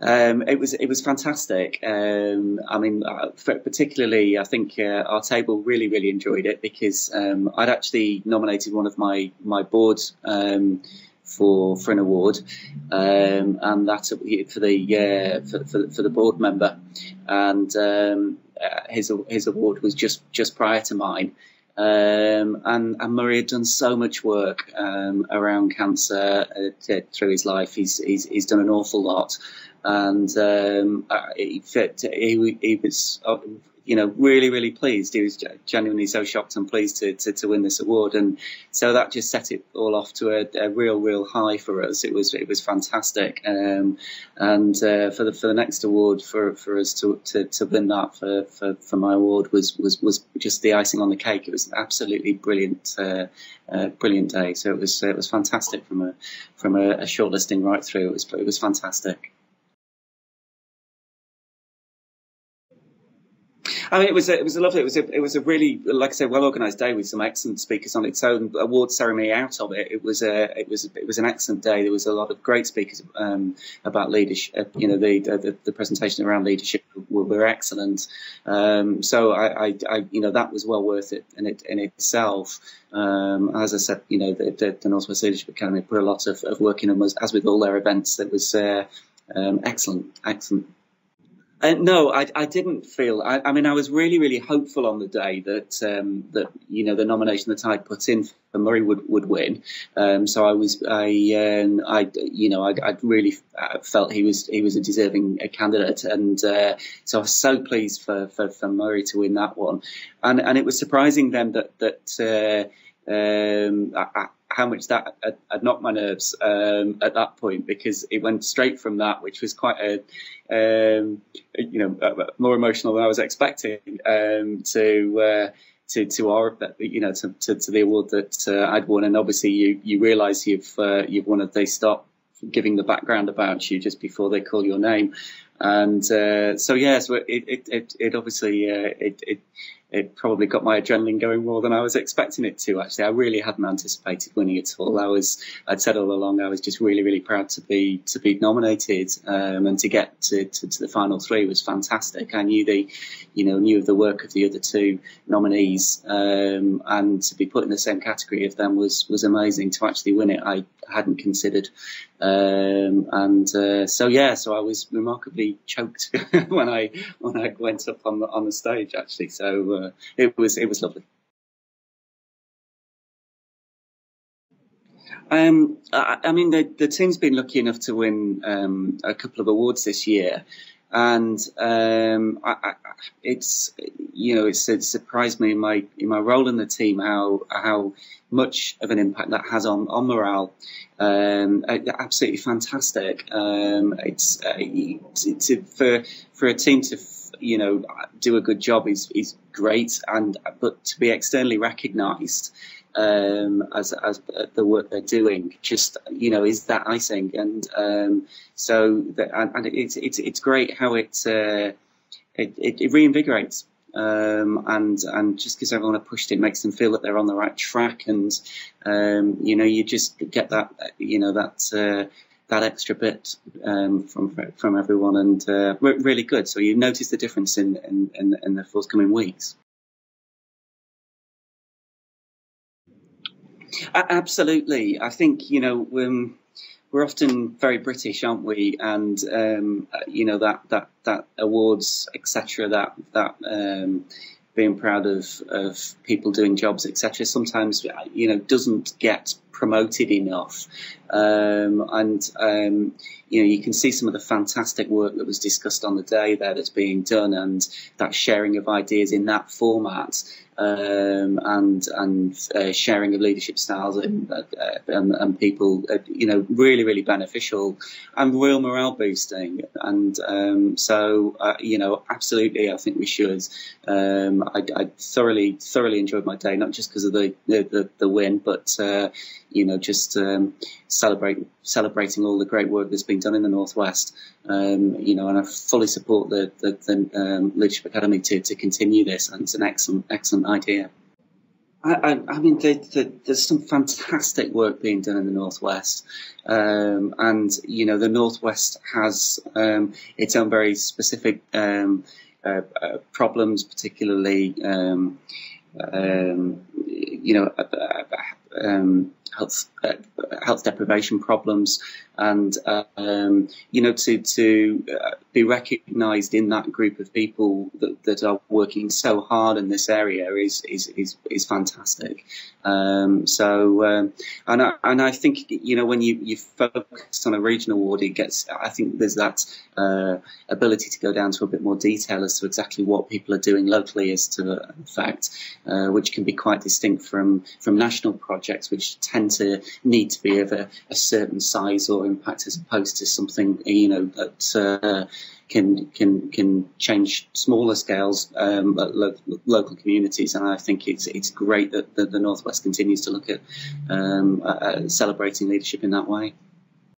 It was fantastic. I mean, particularly, I think our table really enjoyed it because I'd actually nominated one of my board for an award, and that's for the board member, and his award was just prior to mine. And Murray had done so much work around cancer through his life. He's done an awful lot, and he was really pleased. He was genuinely so shocked and pleased to win this award, and so that just set it all off to a real high for us. It was fantastic, and for the next award for us to win that for my award was just the icing on the cake. It was an absolutely brilliant day. So it was fantastic from a shortlisting right through. It was fantastic. I mean, it was a lovely, it was a really, like I said, well organised day with some excellent speakers on its own award ceremony out of it. It was an excellent day. There was a lot of great speakers about leadership. The presentation around leadership were excellent. So that was well worth it in itself. As I said, the Northwest Leadership Academy put a lot of work in, and as with all their events, that was excellent. No, I didn't feel. I mean, I was really hopeful on the day that the nomination that I'd put in for Murray would win. So I really felt he was a deserving candidate, and so I was so pleased for Murray to win that one. And it was surprising then that how much that had knocked my nerves at that point, because it went straight from that, which was quite more emotional than I was expecting, to our to the award that I'd won. And obviously you realise you've won it. They stop giving the background about you just before they call your name, and so it obviously it probably got my adrenaline going more than I was expecting it to. Actually, I really hadn't anticipated winning at all. I'd said all along I was just really proud to be nominated, and to get to the final three was fantastic. I knew knew of the work of the other two nominees, and to be put in the same category of them was amazing. To actually win it, I hadn't considered, so I was remarkably choked when I went up on the stage, actually. So it was lovely. I mean, the team's been lucky enough to win a couple of awards this year, and it surprised me in my role in the team how much of an impact that has on morale. Absolutely fantastic. It's for a team to do a good job is great, but to be externally recognised as the work they're doing just is that icing, and it's great how it reinvigorates, and just gives everyone a push. It makes them feel that they're on the right track, and you just get that that extra bit from everyone, and really good. So you notice the difference in the forthcoming weeks. Absolutely. I think, we're often very British, aren't we? And, that awards, etc., that being proud of people doing jobs, etc., sometimes, doesn't get promoted enough. You can see some of the fantastic work that was discussed on the day there that's being done, and that sharing of ideas in that format, and sharing of leadership styles and people, really beneficial and real morale boosting. And absolutely, I think we should. I thoroughly enjoyed my day, not just because of the win, but just celebrating all the great work that's been done in the Northwest. And I fully support the Leadership Academy to continue this, and it's an excellent idea. I mean, there's some fantastic work being done in the Northwest, and the Northwest has its own very specific problems, particularly health deprivation problems, and to be recognised in that group of people that are working so hard in this area is fantastic. And I think when you focus on a regional award, I think there's that ability to go down to a bit more detail as to exactly what people are doing locally as to effect, which can be quite distinct from national projects, which tend to need to be of a certain size or impact, as opposed to something that can change smaller scales at local communities. And I think it's great that the Northwest continues to look at celebrating leadership in that way.